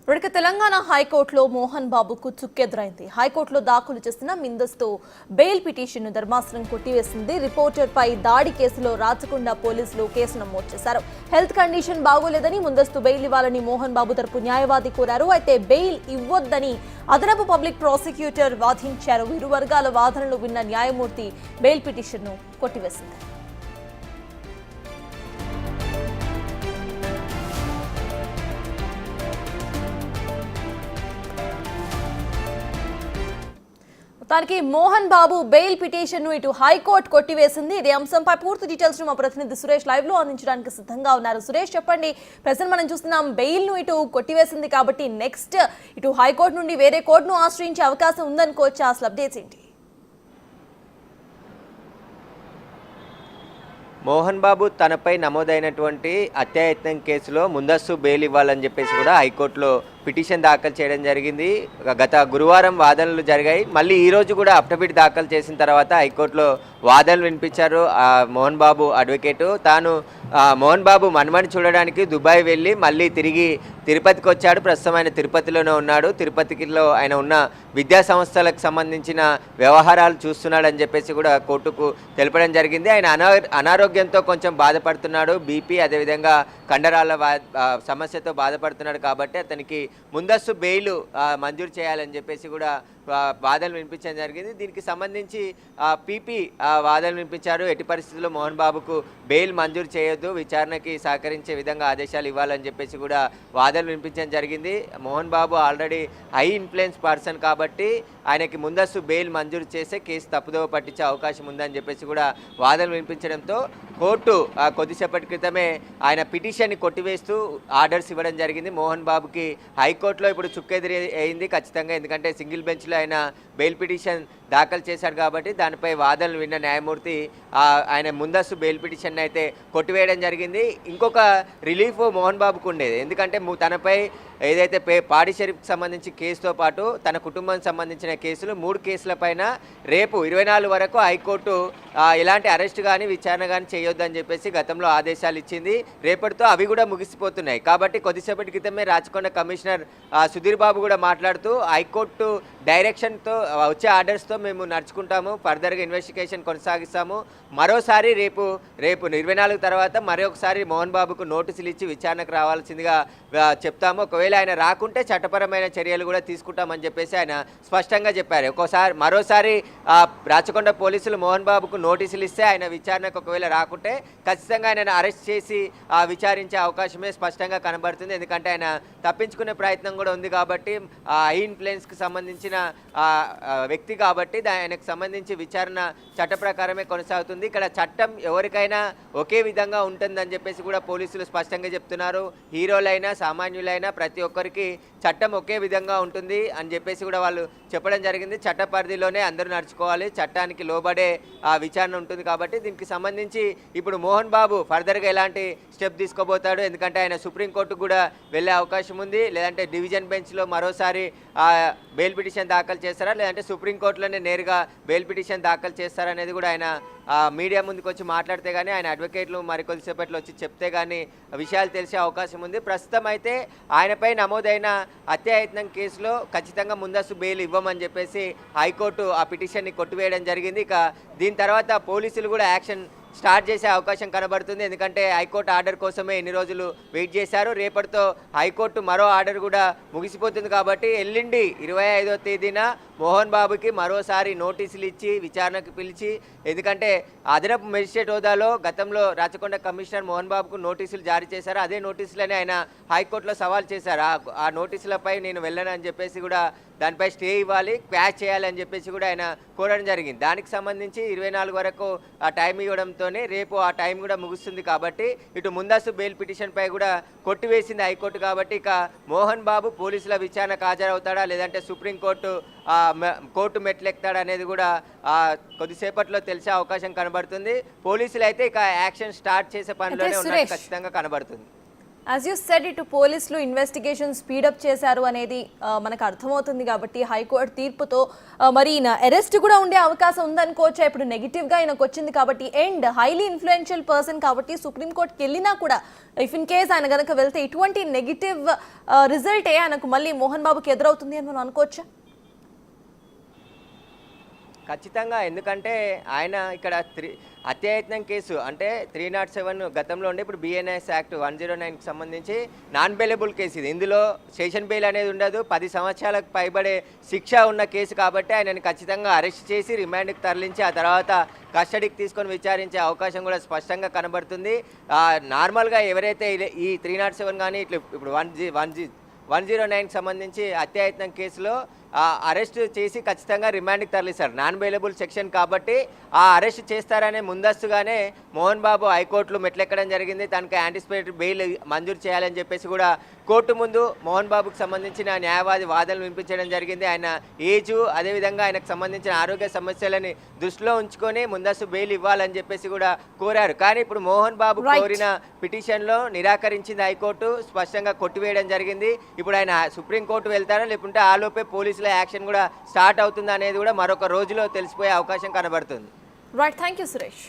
ఇప్పటికే తెలంగాణ హైకోర్టులో మోహన్ బాబుకు చుక్కెదురైంది. హైకోర్టులో దాఖలు చేసిన ముందస్తు బెయిల్ పిటిషన్ను ధర్మాసనం కొట్టివేసింది. రిపోర్టర్పై దాడి కేసులో రాచకొండ పోలీసులు కేసు నమోదు చేశారు. హెల్త్ కండిషన్ బాగోలేదని ముందస్తు బెయిల్ ఇవ్వాలని మోహన్ బాబు తరపు న్యాయవాది కోరారు. అయితే బెయిల్ ఇవ్వొద్దని అదనపు పబ్లిక్ ప్రాసిక్యూటర్ వాదించారు. ఇరు వర్గాల వాదనలు విన్న న్యాయమూర్తి బెయిల్ పిటిషన్ను కొట్టివేసింది. దానికి మోహన్ బాబు బెయిల్ పిటిషన్ ను ఇటు హైకోర్టు కొట్టివేసింది. ఇదే అంశంపై పూర్తి డీటెయిల్స్ మా ప్రతినిధి సురేష్ లైవ్ లో అందించడానికి సిద్ధంగా ఉన్నారు. సురేష్, చెప్పండి. ప్రజెంట్ మనం చూస్తున్నాం బెయిల్ ను ఇటు కొట్టివేసింది కాబట్టి నెక్స్ట్ ఇటు హైకోర్టు నుండి వేరే కోర్టును ఆశ్రయించే అవకాశం ఉందనుకోవచ్చు. అసలు అప్డేట్స్ ఏంటి? మోహన్ బాబు తనపై నమోదైనటువంటి హత్యాయత్నం కేసులో ముందస్తు బెయిల్ ఇవ్వాలని చెప్పేసి కూడా హైకోర్టులో పిటిషన్ దాఖలు చేయడం జరిగింది. గత గురువారం వాదనలు జరిగాయి. మళ్ళీ ఈరోజు కూడా అఫిడవిట్ దాఖలు చేసిన తర్వాత హైకోర్టులో వాదనలు వినిపించారు మోహన్ బాబు అడ్వకేటు. తాను మోహన్ బాబు మనమని చూడడానికి దుబాయ్ వెళ్ళి మళ్ళీ తిరిగి తిరుపతికి వచ్చాడు. ప్రస్తుతం ఆయన తిరుపతిలోనే ఉన్నాడు. తిరుపతిలో ఆయన ఉన్న విద్యా సంస్థలకు సంబంధించిన వ్యవహారాలు చూస్తున్నాడని చెప్పేసి కూడా కోర్టుకు తెలపడం జరిగింది. ఆయన అనారోగ్యంతో కొంచెం బాధపడుతున్నాడు. బీపీ అదేవిధంగా కండరాల సమస్యతో బాధపడుతున్నాడు కాబట్టి అతనికి ముందస్తు బెయిల్ మంజూరు చేయాలని చెప్పేసి కూడా వాదనలు వినిపించడం జరిగింది. దీనికి సంబంధించి పీపీ వాదనలు వినిపించారు. ఎట్టి పరిస్థితుల్లో మోహన్ బాబుకు బెయిల్ మంజూరు చేయొద్దు, విచారణకి సహకరించే విధంగా ఆదేశాలు ఇవ్వాలని చెప్పేసి కూడా వాదనలు వినిపించడం జరిగింది. Mohan Babu already high influence person కాబట్టి ఆయనకి ముందస్తు బెయిల్ మంజూరు చేసే కేసు తప్పుదోవ పట్టించే అవకాశం ఉందని చెప్పేసి కూడా వాదనలు వినిపించడంతో కోర్టు కొద్దిసేపటి క్రితమే ఆయన పిటిషన్ని కొట్టివేస్తూ ఆర్డర్స్ ఇవ్వడం జరిగింది. మోహన్ బాబుకి హైకోర్టులో ఇప్పుడు చుక్కెదిరి అయింది ఖచ్చితంగా. ఎందుకంటే సింగిల్ బెంచ్లో ఆయన బెయిల్ పిటిషన్ దాఖలు చేశారు కాబట్టి దానిపై వాదనలు విన్న న్యాయమూర్తి ఆయన ముందస్తు బెయిల్ పిటిషన్ అయితే కొట్టివేయడం జరిగింది. ఇంకొక రిలీఫ్ మోహన్ బాబుకు ఉండేది. ఎందుకంటే తనపై ఏదైతే పాడి షరీఫ్కి సంబంధించి కేసుతో పాటు తన కుటుంబానికి సంబంధించిన కేసులు 3 కేసులపైన రేపు 24 వరకు హైకోర్టు ఎలాంటి అరెస్ట్ కానీ విచారణ కానీ చేయొద్దని చెప్పేసి గతంలో ఆదేశాలు ఇచ్చింది. రేపటితో అవి కూడా ముగిసిపోతున్నాయి. కాబట్టి కొద్దిసేపటి క్రితమే రాచకొండ కమిషనర్ సుధీర్ బాబు కూడా మాట్లాడుతూ హైకోర్టు డైరెక్షన్తో వచ్చే ఆర్డర్స్తో మేము నడుచుకుంటాము, ఫర్దర్గా ఇన్వెస్టిగేషన్ కొనసాగిస్తాము. మరోసారి రేపు 24 తర్వాత మరొకసారి మోహన్ బాబుకు నోటీసులు ఇచ్చి విచారణకు రావాల్సిందిగా చెప్తాము. ఒకవేళ ఆయన రాకుంటే చట్టపరమైన చర్యలు కూడా తీసుకుంటామని చెప్పేసి ఆయన స్పష్టంగా చెప్పారు. మరోసారి రాచకొండ పోలీసులు మోహన్ బాబుకు నోటీసులు ఇస్తే ఆయన విచారణకు ఒకవేళ రాకుంటే ఖచ్చితంగా ఆయనను అరెస్ట్ చేసి విచారించే అవకాశమే స్పష్టంగా కనబడుతుంది. ఎందుకంటే ఆయన తప్పించుకునే ప్రయత్నం కూడా ఉంది కాబట్టి హై ఇన్ఫ్లుయెన్స్కి సంబంధించిన వ్యక్తి కాబట్టి ఆయనకు సంబంధించి విచారణ చట్ట ప్రకారమే కొనసాగుతుంది. ఇక్కడ చట్టం ఎవరికైనా ఒకే విధంగా ఉంటుందని చెప్పేసి కూడా పోలీసులు స్పష్టంగా చెప్తున్నారు. హీరోలైనా సామాన్యులైనా ప్రతి ఒక్కరికి చట్టం ఒకే విధంగా ఉంటుంది అని చెప్పేసి కూడా వాళ్ళు చెప్పడం జరిగింది. చట్ట పరిధిలోనే అందరూ నడుచుకోవాలి, చట్టానికి లోబడే విచారణ ఉంటుంది కాబట్టి దీనికి సంబంధించి ఇప్పుడు మోహన్ బాబు ఫర్దర్గా ఎలాంటి స్టెప్ తీసుకోబోతాడు. ఎందుకంటే ఆయన సుప్రీంకోర్టుకు కూడా వెళ్ళే అవకాశం ఉంది. లేదంటే డివిజన్ బెంచ్లో మరోసారి బెయిల్ పిటిషన్ దాఖలు చేస్తారా, లేదంటే సుప్రీంకోర్టులోనే నేరుగా బెయిల్ పిటిషన్ దాఖలు చేస్తారా అనేది కూడా ఆయన మీడియా ముందుకు వచ్చి మాట్లాడితే కానీ ఆయన అడ్వకేట్లు మరికొద్దిసేపట్లో వచ్చి చెప్తే కానీ విషయాలు తెలిసే అవకాశం ఉంది. ప్రస్తుతం అయితే ఆయనపై నమోదైన హత్యాయత్నం కేసులో ఖచ్చితంగా ముందస్తు బెయిల్ ఇవ్వమని చెప్పేసి హైకోర్టు ఆ పిటిషన్ని కొట్టివేయడం జరిగింది. ఇక దీని తర్వాత పోలీసులు కూడా యాక్షన్ స్టార్ట్ చేసే అవకాశం కనబడుతుంది. ఎందుకంటే హైకోర్టు ఆర్డర్ కోసమే ఎన్ని రోజులు వెయిట్ చేశారు. రేపటితో హైకోర్టు మరో ఆర్డర్ కూడా ముగిసిపోతుంది కాబట్టి ఎల్లుండి 25వ తేదీన మోహన్ బాబుకి మరోసారి నోటీసులు ఇచ్చి విచారణకు పిలిచి, ఎందుకంటే అదనపు మెజిస్ట్రేట్ హోదాలో గతంలో రాచకొండ కమిషనర్ మోహన్ బాబుకు నోటీసులు జారీ చేశారు. అదే నోటీసులని ఆయన హైకోర్టులో సవాల్ చేశారు. ఆ నోటీసులపై నేను వెళ్ళను అని చెప్పేసి కూడా దానిపై స్టే ఇవ్వాలి, క్వాష్ చేయాలని చెప్పేసి కూడా ఆయన కోరడం జరిగింది. దానికి సంబంధించి 24 వరకు ఆ టైం ఇవ్వడంతోనే రేపు ఆ టైం కూడా ముగుస్తుంది కాబట్టి ఇటు ముందస్తు బెయిల్ పిటిషన్పై కూడా కొట్టివేసింది హైకోర్టు. కాబట్టి ఇక మోహన్ బాబు పోలీసుల విచారణకు హాజరవుతాడా, లేదంటే సుప్రీంకోర్టు కోర్టు మెట్లెక్తాడా అనేది కూడా కొద్దిసేపట్లో తెలిసే అవకాశం కనబడుతుంది. పోలీసులు అయితే ఇక యాక్షన్ స్టార్ట్ చేసే పనిలోనే ఉన్నట్టు ఖచ్చితంగా కనబడుతుంది. యాజ్ యూ సెడ్ ఇటు పోలీసులు ఇన్వెస్టిగేషన్ స్పీడప్ చేశారు అనేది మనకు అర్థమవుతుంది కాబట్టి హైకోర్టు తీర్పుతో మరి ఈయన అరెస్ట్ కూడా ఉండే అవకాశం ఉందనుకోవచ్చా? ఇప్పుడు నెగిటివ్గా ఆయనకు వచ్చింది కాబట్టి అండ్ హైలీ ఇన్ఫ్లుయెన్షియల్ పర్సన్ కాబట్టి సుప్రీంకోర్టుకి వెళ్ళినా కూడా ఇఫ్ ఇన్ కేస్ ఆయన కనుక వెళ్తే ఇటువంటి నెగిటివ్ రిజల్టే ఆయనకు మళ్ళీ మోహన్ బాబుకి ఎదురవుతుంది అని మనం అనుకోవచ్చా? ఖచ్చితంగా, ఎందుకంటే ఆయన ఇక్కడ హత్యాయత్నం కేసు అంటే 307 గతంలో ఉండే ఇప్పుడు బిఎన్ఎస్ యాక్ట్ 109కి సంబంధించి నాన్ బెయిలబుల్ కేసు ఇది. ఇందులో స్టేషన్ బెయిల్ అనేది ఉండదు, 10 సంవత్సరాలకు పైబడే శిక్ష ఉన్న కేసు కాబట్టి ఆయనని ఖచ్చితంగా అరెస్ట్ చేసి రిమాండ్కి తరలించి ఆ తర్వాత కస్టడీకి తీసుకొని విచారించే అవకాశం కూడా స్పష్టంగా కనబడుతుంది. నార్మల్గా ఎవరైతే ఈ 307 కానీ ఇట్లా ఇప్పుడు 109కి సంబంధించి హత్యాయత్నం కేసులో అరెస్ట్ చేసి ఖచ్చితంగా రిమాండ్కి తరలిస్తారు. నాన్ బెయిలబుల్ సెక్షన్ కాబట్టి ఆ అరెస్ట్ చేస్తారనే ముందస్తుగానే మోహన్ బాబు హైకోర్టులో మెట్లెక్కడం జరిగింది. తనకు యాంటిసిపేటరీ బెయిల్ మంజూరు చేయాలని చెప్పేసి కూడా కోర్టు ముందు మోహన్ బాబుకు సంబంధించిన న్యాయవాది వాదనలు వినిపించడం జరిగింది. ఆయన ఏజు అదేవిధంగా ఆయనకు సంబంధించిన ఆరోగ్య సమస్యలని దృష్టిలో ఉంచుకొని ముందస్తు బెయిల్ ఇవ్వాలని చెప్పేసి కూడా కోరారు. కానీ ఇప్పుడు మోహన్ బాబు కోరిన పిటిషన్లో నిరాకరించింది హైకోర్టు, స్పష్టంగా కొట్టివేయడం జరిగింది. ఇప్పుడు ఆయన సుప్రీంకోర్టు వెళ్తారా లేకుంటే ఆలోపే పోలీసుల యాక్షన్ కూడా స్టార్ట్ అవుతుందా అనేది కూడా మరొక రోజులో తెలిసిపోయే అవకాశం కనబడుతుంది. Right, thank you Suresh.